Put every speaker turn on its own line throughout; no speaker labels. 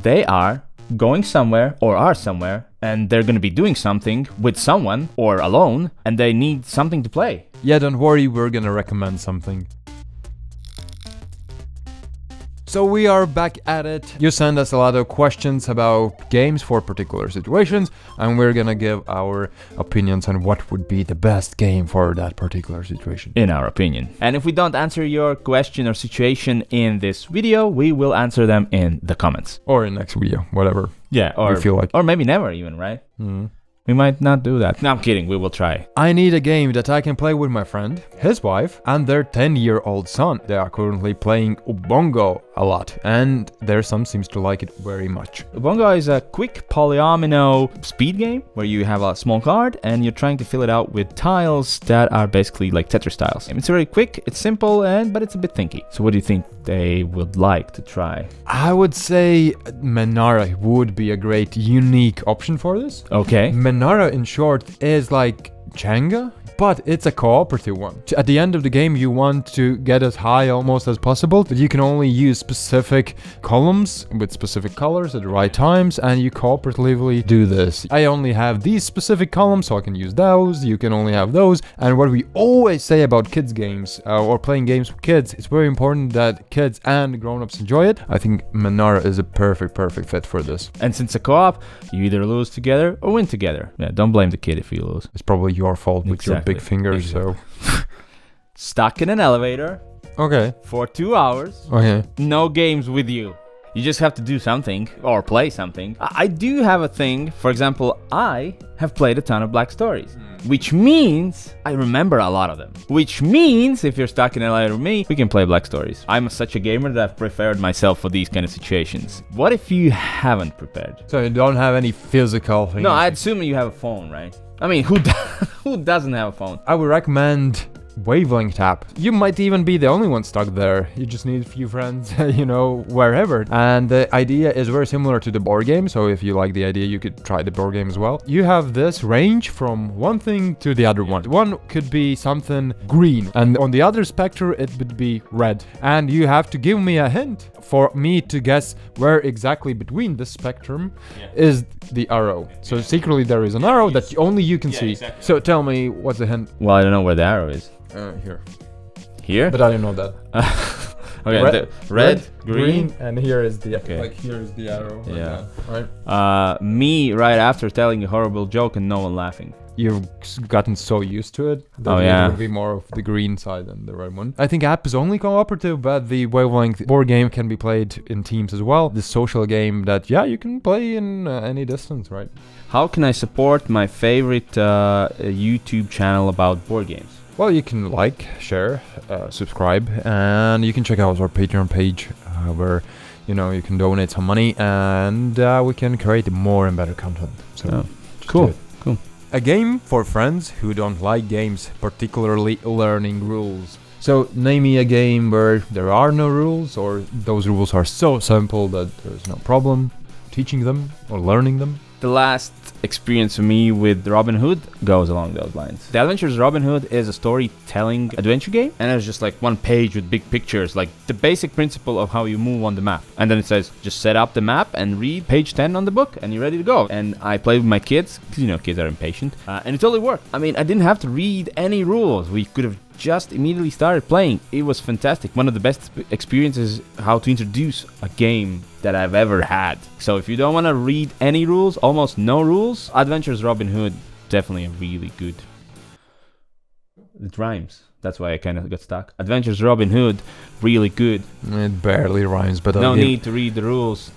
they are going somewhere or are somewhere, and they're going to be doing something with someone or alone, and they need something to play.
Yeah, don't worry, we're gonna recommend something. So we are back at it. You send us a lot of questions about games for particular situations, and we're gonna give our opinions on what would be the best game for that particular situation.
In our opinion. And if we don't answer your question or situation in this video, we will answer them in the comments.
Or in next video, whatever.
Yeah, or
we feel like.
Or maybe never even, right? We might not do that. No, I'm kidding. We will try.
I need a game that I can play with my friend, his wife, and their 10-year-old son. They are currently playing Ubongo a lot, and their son seems to like it very much.
Ubongo is a quick polyomino speed game where you have a small card and you're trying to fill it out with tiles that are basically like Tetris tiles. It's very quick, it's simple, but it's a bit thinky. So what do you think they would like to try?
I would say MENARA would be a great, unique option for this.
Okay.
MENARA, in short, is like Jenga, but it's a cooperative one. At the end of the game, you want to get as high almost as possible, but you can only use specific columns with specific colors at the right times, and you cooperatively do this. I only have these specific columns, so I can use those. You can only have those. And what we always say about kids games, or playing games with kids, it's very important that kids and grown-ups enjoy it. I think MENARA is a perfect fit for this.
And since a co-op, you either lose together or win together. Yeah, don't blame the kid if you lose.
It's probably your fault with your big fingers, so...
Stuck in an elevator.
Okay.
For 2 hours.
Okay.
No games with you. You just have to do something or play something. I do have a thing. For example, I have played a ton of Black Stories, which means I remember a lot of them. Which means if you're stuck in an elevator with me, we can play Black Stories. I'm such a gamer that I've prepared myself for these kind of situations. What if you haven't prepared?
So you don't have any physical things?
No, I'd assume you have a phone, right? I mean, who doesn't have a phone?
I would recommend WAVELENGTH app. You might even be the only one stuck there. You just need a few friends, wherever. And the idea is very similar to the board game, so if you like the idea, you could try the board game as well. You have this range from one thing to the other one. One could be something green, and on the other spectrum, it would be red. And you have to give me a hint for me to guess where exactly between the spectrum is the arrow. So secretly there is an arrow that only you can see. Exactly. So tell me what's the hint?
Well, I don't know where the arrow is.
Here.
Here?
But I didn't know that.
Okay, red, green,
and here is the
here
is the arrow.
Yeah.
Like right.
Me right after telling a horrible joke and no one laughing.
You've gotten so used to it that it would be more of the green side than the red one. I think app is only cooperative, but the WAVELENGTH board game can be played in teams as well. The social game that you can play in any distance, right?
How can I support my favorite YouTube channel about board games?
Well, you can like, share, subscribe, and you can check out our Patreon page where you can donate some money, and we can create more and better content. So
cool.
A game for friends who don't like games, particularly learning rules. So name me a game where there are no rules, or those rules are so simple that there's no problem teaching them or learning them.
The last experience for me with Robin Hood goes along those lines. The Adventures of Robin Hood is a storytelling adventure game, and it's just like one page with big pictures, like the basic principle of how you move on the map. And then it says, just set up the map and read page 10 on the book, and you're ready to go. And I played with my kids, because kids are impatient, and it totally worked. I mean, I didn't have to read any rules. We could have just immediately started playing. It was fantastic. One of the best experiences how to introduce a game that I've ever had. So if you don't want to read any rules, almost no rules, Adventures Robin Hood, definitely a really good. It rhymes. That's why I kind of got stuck. Adventures Robin Hood, really good.
It barely rhymes, but
no need to read the rules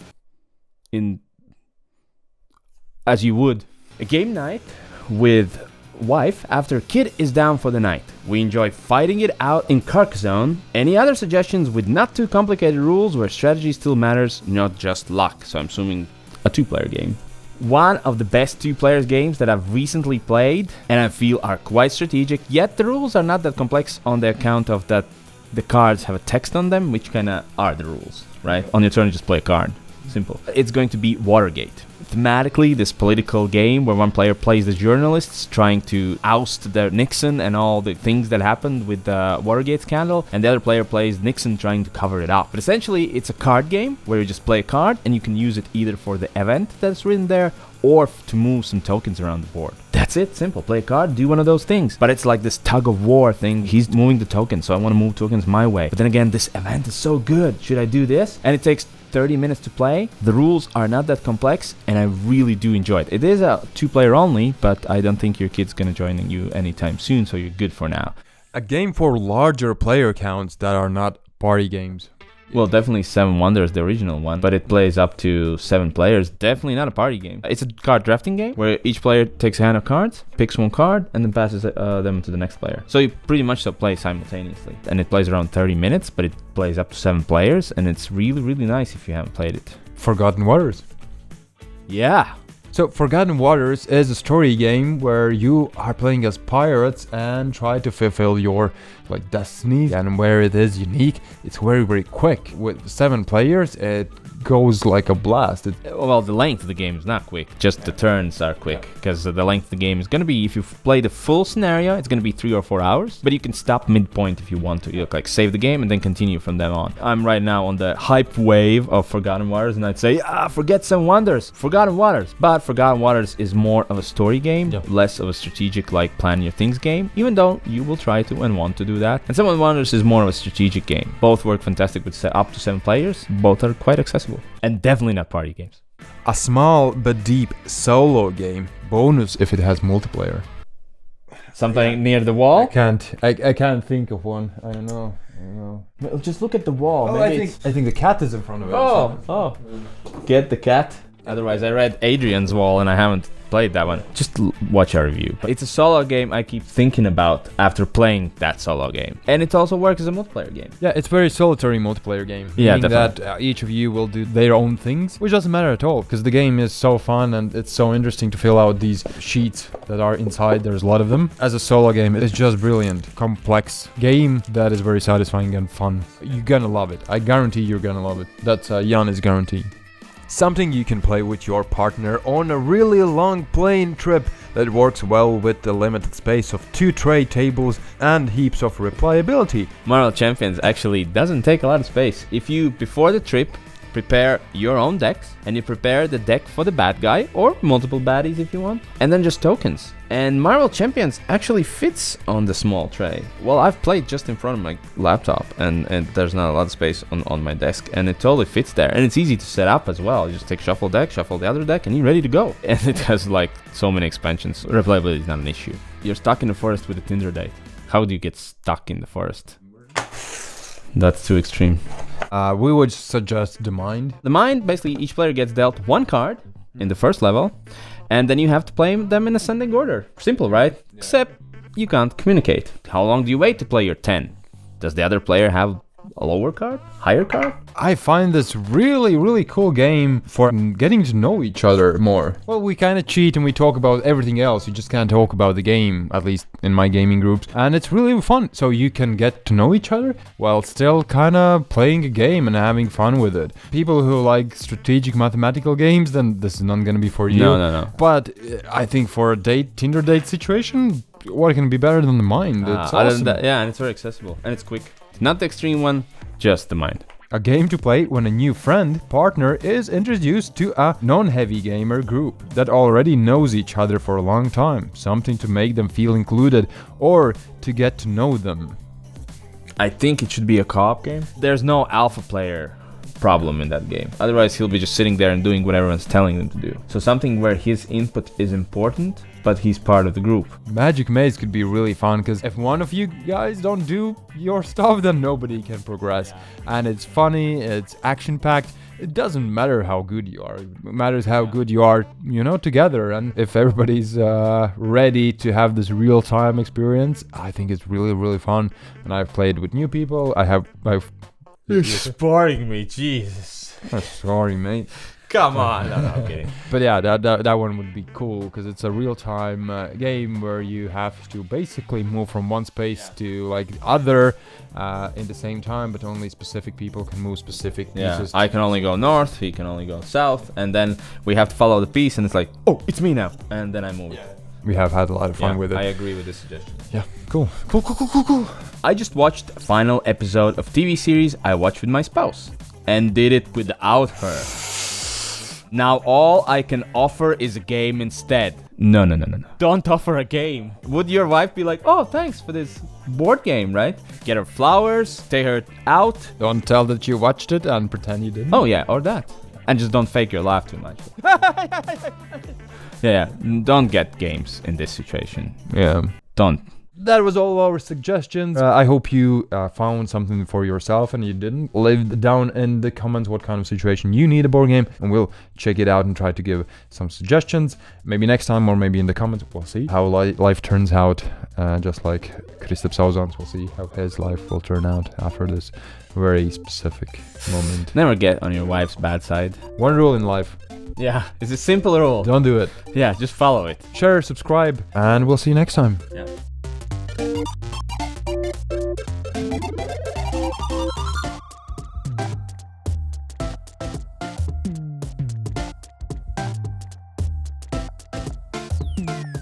as you would. A game night with wife after kid is down for the night. We enjoy fighting it out in Carcassonne. Any other suggestions with not too complicated rules where strategy still matters, not just luck? So I'm assuming a 2-player game. One of the best 2-player games that I've recently played and I feel are quite strategic, yet the rules are not that complex on the account of that the cards have a text on them, which kind of are the rules, right? On your turn you just play a card. Simple. It's going to be Watergate. Thematically, this political game where one player plays the journalists trying to oust the Nixon and all the things that happened with the Watergate scandal, and the other player plays Nixon trying to cover it up. But essentially, it's a card game where you just play a card and you can use it either for the event that's written there or to move some tokens around the board. That's it, simple. Play a card, do one of those things. But it's like this tug of war thing. He's moving the tokens, so I want to move tokens my way. But then again, this event is so good. Should I do this? And it takes 30 minutes to play. The rules are not that complex, and I really do enjoy it. It is a 2-player only, but I don't think your kid's gonna join you anytime soon, so you're good for now.
A game for larger player counts that are not party games.
Well, definitely 7 Wonders, the original one, but it plays up to 7 players. Definitely not a party game. It's a card drafting game where each player takes a hand of cards, picks one card, and then passes them to the next player. So you pretty much play simultaneously. And it plays around 30 minutes, but it plays up to 7 players, and it's really, really nice if you haven't played it.
Forgotten Waters.
Yeah.
So Forgotten Waters is a story game where you are playing as pirates and try to fulfill your destiny, and where it is unique, it's very, very quick. With 7 players, it goes like a blast.
Well, the length of the game is not quick, just the turns are quick, because the length of the game is going to be, if you play the full scenario, it's going to be 3 or 4 hours, but you can stop midpoint if you want to. You save the game and then continue from then on. I'm right now on the hype wave of Forgotten Waters, and I'd say, forget 7 Wonders, Forgotten Waters. But Forgotten Waters is more of a story game, less of a strategic plan your things game, even though you will try to and want to do that. And 7 Wonders is more of a strategic game. Both work fantastic with up to 7 players. Both are quite accessible. And definitely not party games.
A small but deep solo game. Bonus if it has multiplayer.
Something near the wall?
I can't think of one. I don't know.
Well, just look at the wall.
Oh, I think the cat is in front of it.
Oh. Get the cat. Otherwise, I read Hadrian's Wall and I haven't played that one. Just watch our review. It's a solo game I keep thinking about after playing that solo game. And it also works as a multiplayer game.
Yeah, it's very solitary multiplayer game.
Yeah,
meaning
definitely.
that each of you will do their own things, which doesn't matter at all, because the game is so fun and it's so interesting to fill out these sheets that are inside. There's a lot of them. As a solo game, it's just brilliant. Complex game that is very satisfying and fun. You're gonna love it. I guarantee you're gonna love it. That's Jan's guarantee. Something you can play with your partner on a really long plane trip that works well with the limited space of 2 tray tables and heaps of replayability.
Marvel Champions actually doesn't take a lot of space. If you, before the trip, prepare your own decks, and you prepare the deck for the bad guy, or multiple baddies if you want, and then just tokens. And Marvel Champions actually fits on the small tray. Well, I've played just in front of my laptop, and there's not a lot of space on my desk, and it totally fits there. And it's easy to set up as well. You just take shuffle deck, shuffle the other deck, and you're ready to go. And it has so many expansions. Replayability is not an issue. You're stuck in the forest with a Tinder date. How do you get stuck in the forest? That's too extreme.
We would suggest the Mind.
The Mind, basically each player gets dealt 1 card in the first level, and then you have to play them in ascending order. Simple, right? Yeah. Except you can't communicate. How long do you wait to play your 10? Does the other player have a lower card? Higher card?
I find this really, really cool game for getting to know each other more. Well, we kind of cheat and we talk about everything else. You just can't talk about the game, at least in my gaming groups. And it's really fun. So you can get to know each other while still kind of playing a game and having fun with it. People who like strategic mathematical games, then this is not going to be for you.
No.
But I think for a Tinder date situation, what can be better than the Mind? It's awesome.
And it's very accessible and it's quick. Not the extreme one, just the Mind.
A game to play when a new partner is introduced to a non-heavy gamer group that already knows each other for a long time. Something to make them feel included or to get to know them.
I think it should be a co-op game. There's no alpha player problem in that game. Otherwise, he'll be just sitting there and doing what everyone's telling him to do. So something where his input is important, but he's part of the group.
Magic Maze could be really fun, because if one of you guys don't do your stuff, then nobody can progress. And it's funny, it's action-packed. It doesn't matter how good you are. It matters how good you are, together. And if everybody's ready to have this real-time experience, I think it's really, really fun. And I've played with new people. I've
You're sparring me, Jesus.
Oh, sorry, mate.
Come on. No, I'm kidding.
But yeah, that one would be cool because it's a real-time game where you have to basically move from one space to like the other in the same time, but only specific people can move specific pieces.
I can only go north, he can only go south, and then we have to follow the piece, and it's like, oh, it's me now, and then I move it.
We have had a lot of fun with it.
I agree with this suggestion.
Yeah, cool.
I just watched the final episode of TV series I watched with my spouse, and did it without her. Now all I can offer is a game instead. No. Don't offer a game. Would your wife be like, oh, thanks for this board game, right? Get her flowers, take her out.
Don't tell that you watched it and pretend you didn't.
Oh yeah, or that. And just don't fake your laugh too much. Yeah, don't get games in this situation.
Yeah.
Don't.
That was all our suggestions. I hope you found something for yourself and you didn't. Leave down in the comments what kind of situation you need a board game, and we'll check it out and try to give some suggestions. Maybe next time, or maybe in the comments. We'll see how life turns out. Just like Kristaps Sauzans, we'll see how his life will turn out after this very specific moment.
Never get on your wife's bad side.
One rule in life.
Yeah, it's a simple rule.
Don't do it.
Yeah, just follow it.
Share, subscribe, and we'll see you next time.
Yeah.